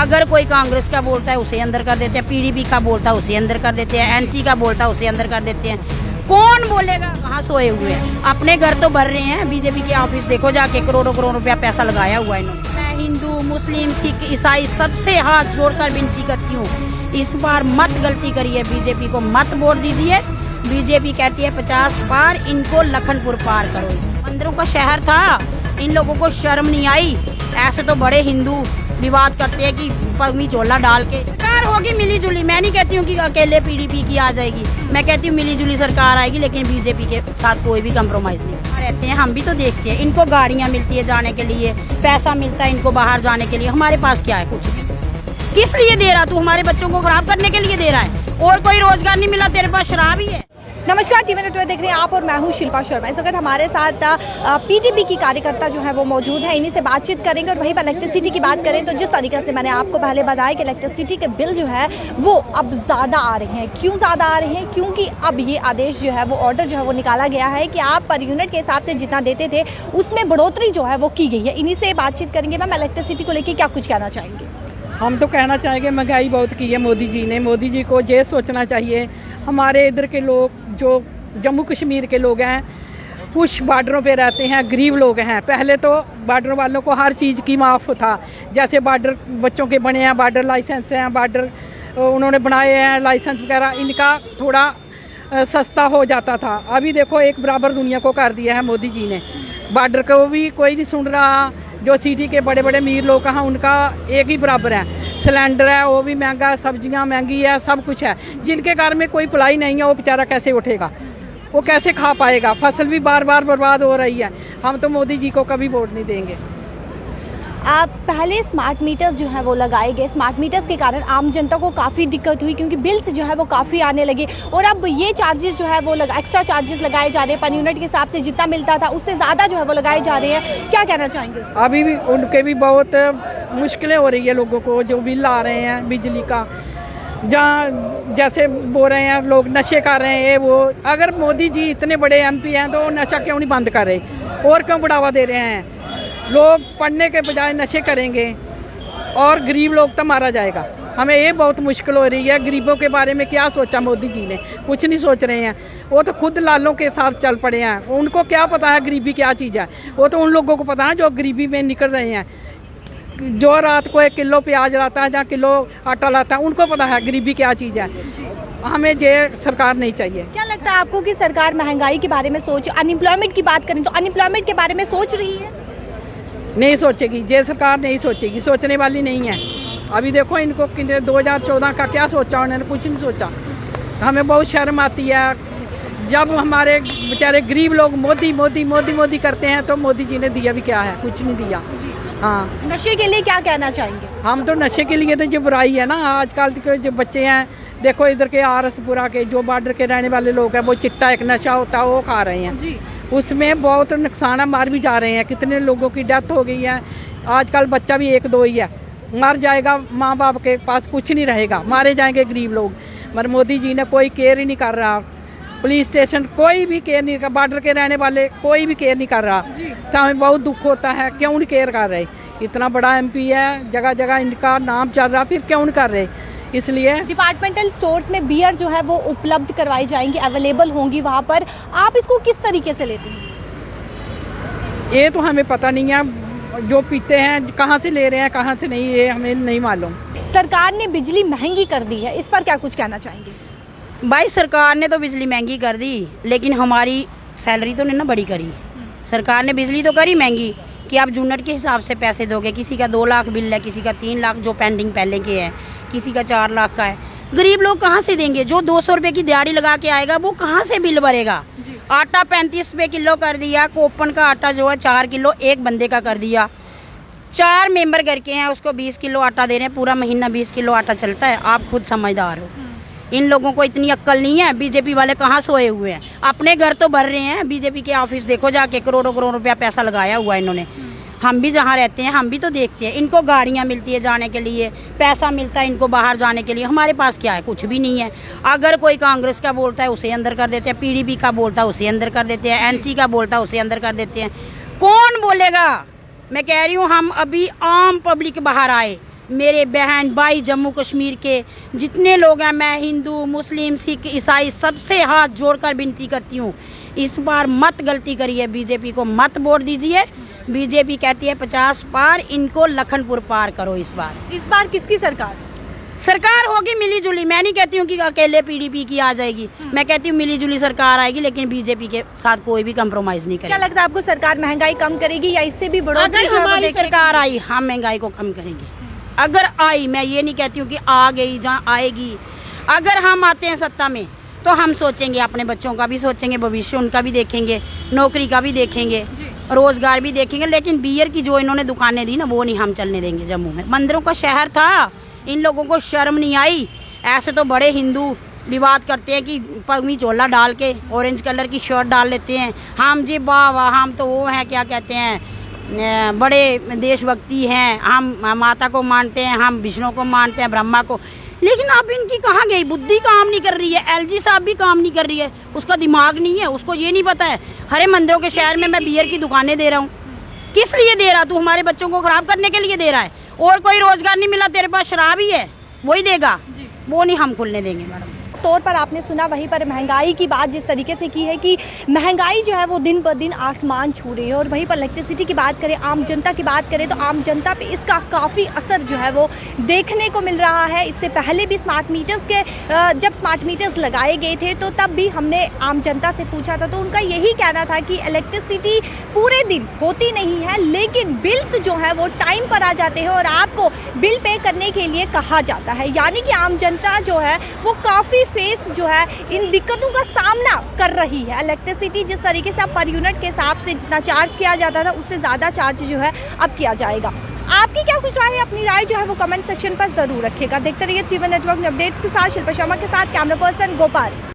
अगर कोई कांग्रेस का बोलता है उसे अंदर कर देते हैं, पीडीपी का बोलता है उसे अंदर कर देते हैं, एनसी का बोलता है उसे अंदर कर देते हैं। कौन बोलेगा? कहाँ सोए हुए हैं, अपने घर तो भर रहे हैं। बीजेपी के ऑफिस देखो जाके, करोड़ों करोड़ रुपया पैसा लगाया हुआ है इन्होंने। मैं हिंदू मुस्लिम सिख ईसाई सबसे हाथ जोड़कर विनती करती हूँ, इस बार मत गलती करिए, बीजेपी को मत वोट दीजिए। बीजेपी कहती है 50 पार, इनको लखनपुर पार करो। मंदिरों का शहर था, इन लोगों को शर्म नहीं आई। ऐसे तो बड़े हिंदू विवाद करते हैं कि पगमी चोला डाल के सरकार होगी मिली जुली। मैं नहीं कहती हूँ कि अकेले पीडीपी की आ जाएगी, मैं कहती हूँ मिली जुली सरकार आएगी, लेकिन बीजेपी के साथ कोई भी कंप्रोमाइज नहीं रहते हैं। हम भी तो देखते हैं, इनको गाड़ियाँ मिलती है जाने के लिए, पैसा मिलता है इनको बाहर जाने के लिए। हमारे पास क्या है? कुछ भी। किस लिए दे रहा तू? हमारे बच्चों को खराब करने के लिए दे रहा है, और कोई रोजगार नहीं मिला, तेरे पास शराब ही है। नमस्कार, टीवी नेटवर्क देख रहे हैं आप और मैं हूं शिल्पा शर्मा। इस वक्त हमारे साथ पीडीपी की कार्यकर्ता जो है वो मौजूद है, इन्हीं से बातचीत करेंगे। और वहीं पर इलेक्ट्रिसिटी की बात करें तो जिस तरीके से मैंने आपको पहले बताया कि इलेक्ट्रिसिटी के बिल जो है वो अब ज़्यादा आ रहे हैं। क्यों ज़्यादा आ रहे हैं? क्योंकि अब ये आदेश जो है वो ऑर्डर जो है वो निकाला गया है कि आप पर यूनिट के हिसाब से जितना देते थे उसमें बढ़ोतरी जो है वो की गई है। इन्हीं से बातचीत करेंगे। मैम, इलेक्ट्रिसिटी को लेकर क्या कुछ कहना चाहेंगे? हम तो कहना चाहेंगे महंगाई बहुत की है मोदी जी ने। मोदी जी को ये सोचना चाहिए, हमारे इधर के लोग जो जम्मू कश्मीर के लोग हैं कुछ बॉर्डरों पे रहते हैं, गरीब लोग हैं। पहले तो बॉर्डर वालों को हर चीज़ की माफ़ था, जैसे बॉर्डर बच्चों के बने हैं, बॉर्डर लाइसेंस हैं, बॉर्डर उन्होंने बनाए हैं, लाइसेंस वगैरह इनका थोड़ा सस्ता हो जाता था। अभी देखो एक बराबर दुनिया को कर दिया है मोदी जी ने। बॉर्डर को भी कोई नहीं सुन रहा। जो सिटी के बड़े बड़े अमीर लोग हैं उनका एक ही बराबर है। सिलेंडर है वो भी महंगा, सब्जियां महंगी है, सब कुछ है। जिनके घर में कोई पलाई नहीं है वो बेचारा कैसे उठेगा, वो कैसे खा पाएगा? फसल भी बार बार बर्बाद हो रही है। हम तो मोदी जी को कभी वोट नहीं देंगे। आप पहले स्मार्ट मीटर्स जो है वो लगाए गए, स्मार्ट मीटर्स के कारण आम जनता को काफ़ी दिक्कत हुई क्योंकि बिल्स जो है वो काफ़ी आने लगे। और अब ये चार्जेस जो है वो एक्स्ट्रा चार्जेस लगाए जा रहे हैं, पर यूनिट के हिसाब से जितना मिलता था उससे ज़्यादा जो है वो लगाए जा रहे हैं। क्या कहना चाहेंगे? अभी भी उनके भी बहुत मुश्किलें हो रही है लोगों को, जो बिल आ रहे हैं बिजली का। जहाँ जैसे बोल रहे हैं लोग नशे कर रहे हैं, वो अगर मोदी जी इतने बड़े एमपी हैं तो नशा क्यों नहीं बंद कर रहे और क्यों बढ़ावा दे रहे हैं? लोग पढ़ने के बजाय नशे करेंगे और गरीब लोग तो मारा जाएगा। हमें ये बहुत मुश्किल हो रही है। गरीबों के बारे में क्या सोचा मोदी जी ने? कुछ नहीं सोच रहे हैं। वो तो खुद लालों के साथ चल पड़े हैं। उनको क्या पता है गरीबी क्या चीज़ है? वो तो उन लोगों को पता है जो गरीबी में निकल रहे हैं। जो रात को 1 किलो प्याज लाता है या किलो आटा लाता है, उनको पता है गरीबी क्या चीज़ है। हमें ये सरकार नहीं चाहिए। क्या लगता है आपको कि सरकार महंगाई के बारे में अनएम्प्लॉयमेंट की बात करें तो अनएम्प्लॉयमेंट के बारे में सोच रही है? नहीं सोचेगी, ये सरकार नहीं सोचेगी, सोचने वाली नहीं है। अभी देखो इनको 2014 का क्या सोचा, उन्होंने कुछ नहीं सोचा। हमें बहुत शर्म आती है जब हमारे बेचारे गरीब लोग मोदी मोदी मोदी मोदी करते हैं, तो मोदी जी ने दिया भी क्या है? कुछ नहीं दिया। हाँ, नशे के लिए क्या कहना चाहेंगे? हम तो नशे के लिए तो जो बुराई है ना, आजकल के जो बच्चे हैं देखो इधर के RSपुरा के जो बॉर्डर के रहने वाले लोग हैं, वो चिट्टा एक नशा होता है वो खा रहे हैं जी। उसमें बहुत नुकसान है, मार भी जा रहे हैं। कितने लोगों की डेथ हो गई है। आजकल बच्चा भी 1-2 ही है, मर जाएगा, माँ बाप के पास कुछ नहीं रहेगा, मारे जाएंगे गरीब लोग। मगर मोदी जी ने कोई केयर ही नहीं कर रहा। पुलिस स्टेशन कोई भी केयर नहीं कर, बॉर्डर के रहने वाले कोई भी केयर नहीं कर रहा। तो हमें बहुत दुख होता है, क्यों नहीं केयर कर रहे? इतना बड़ा MP है, जगह जगह इनका नाम चल रहा, फिर क्यों नहीं कर रहे? इसलिए डिपार्टमेंटल स्टोर्स में बियर जो है वो उपलब्ध करवाई जाएंगी, अवेलेबल होंगी वहाँ पर। आप इसको किस तरीके से लेते हैं? ये तो हमें पता नहीं है, जो पीते हैं कहाँ से ले रहे हैं कहाँ से नहीं, ये हमें नहीं मालूम। सरकार ने बिजली महंगी कर दी है, इस पर क्या कुछ कहना चाहेंगे? भाई सरकार ने तो बिजली महंगी कर दी, लेकिन हमारी सैलरी तो नहीं ना बड़ी करी। सरकार ने बिजली तो करी महंगी कि आप यूनिट के हिसाब से पैसे दोगे। किसी का 2 लाख बिल है, किसी का 3 लाख जो पेंडिंग पहले के है, किसी का 4 लाख का है। गरीब लोग कहाँ से देंगे? जो 200 रुपये की दिहाड़ी लगा के आएगा वो कहाँ से बिल भरेगा? आटा 35 रुपये किलो कर दिया। कोपन का आटा जो है 4 किलो एक बंदे का कर दिया। 4 मेंबर करके हैं, उसको 20 किलो आटा दे रहे हैं। पूरा महीना 20 किलो आटा चलता है। आप खुद समझदार हो। इन लोगों को इतनी अक्ल नहीं है। बीजेपी वाले कहाँ सोए हुए हैं, अपने घर तो भर रहे हैं। बीजेपी के ऑफिस देखो जाके, करोड़ों करोड़ रुपया पैसा लगाया हुआ है इन्होंने। हम भी जहाँ रहते हैं हम भी तो देखते हैं। इनको गाड़ियाँ मिलती है जाने के लिए, पैसा मिलता है इनको बाहर जाने के लिए। हमारे पास क्या है? कुछ भी नहीं है। अगर कोई कांग्रेस का बोलता है उसे अंदर कर देते हैं, पीडीपी का बोलता है उसे अंदर कर देते हैं, एनसी का बोलता है उसे अंदर कर देते हैं। कौन बोलेगा? मैं कह रही हूँ हम अभी आम पब्लिक बाहर आए, मेरे बहन भाई जम्मू कश्मीर के जितने लोग हैं, मैं हिंदू मुस्लिम सिख ईसाई सबसे हाथ जोड़कर विनती करती हूँ, इस बार मत गलती करिए, बीजेपी को मत वोट दीजिए। बीजेपी कहती है 50 पार, इनको लखनपुर पार करो। इस बार किसकी सरकार होगी मिली जुली। मैं नहीं कहती हूँ कि अकेले पीडीपी की आ जाएगी, मैं कहती हूँ मिली जुली सरकार आएगी, लेकिन बीजेपी के साथ कोई भी कंप्रोमाइज नहीं क्या करेगी। लगता है आपको, सरकार महंगाई कम करेगी या इससे भी बढ़ोतरी अगर जो है वो हमारी देखने को सरकार आई, हम महंगाई को कम करेंगे। अगर आई, मैं ये नहीं कहती हूँ कि आ गई जहाँ आएगी, अगर हम आते हैं सत्ता में तो हम सोचेंगे, अपने बच्चों का भी सोचेंगे, भविष्य उनका भी देखेंगे, नौकरी का भी देखेंगे, रोजगार भी देखेंगे। लेकिन बियर की जो इन्होंने दुकानें दी ना, वो नहीं हम चलने देंगे। जम्मू में मंदिरों का शहर था, इन लोगों को शर्म नहीं आई। ऐसे तो बड़े हिंदू विवाद करते हैं कि पगमी चोला डाल के ऑरेंज कलर की शर्ट डाल लेते हैं, हम जी वाह वाह, हम तो वो हैं, क्या कहते हैं, बड़े देशभक्ति हैं, हम माता को मानते हैं, हम विष्णु को मानते हैं, ब्रह्मा को। लेकिन अब इनकी कहाँ गई बुद्धि, काम नहीं कर रही है। एलजी साहब भी काम नहीं कर रही है, उसका दिमाग नहीं है, उसको ये नहीं पता है हरे मंदिरों के शहर में मैं बियर की दुकानें दे रहा हूँ, किस लिए दे रहा? तू हमारे बच्चों को खराब करने के लिए दे रहा है। और कोई रोजगार नहीं मिला, तेरे पास शराब ही है, वही देगा, वो नहीं हम खुलने देंगे मैडम। तौर पर आपने सुना, वहीं पर महंगाई की बात जिस तरीके से की है कि महंगाई जो है वो दिन ब दिन आसमान छू रही है, और वहीं पर इलेक्ट्रिसिटी की बात करें, आम जनता की बात करें तो आम जनता पे इसका काफ़ी असर जो है वो देखने को मिल रहा है। इससे पहले भी स्मार्ट मीटर्स के जब स्मार्ट मीटर्स लगाए गए थे तो तब भी हमने आम जनता से पूछा था, तो उनका यही कहना था कि इलेक्ट्रिसिटी पूरे दिन होती नहीं है, लेकिन बिल्स जो है वो टाइम पर आ जाते हैं और आपको बिल पे करने के लिए कहा जाता है। यानी कि आम जनता जो है वो काफ़ी फेस जो है इन दिक्कतों का सामना कर रही है। इलेक्ट्रिसिटी जिस तरीके से अब पर यूनिट के हिसाब से जितना चार्ज किया जाता था, उससे ज़्यादा चार्ज जो है अब किया जाएगा। आपकी क्या कुछ राय है? अपनी राय जो है वो कमेंट सेक्शन पर जरूर रखिएगा। देखते रहिए जीवन नेटवर्क में अपडेट्स के साथ। शिल्पा शर्मा के साथ, कैमरा पर्सन गोपाल।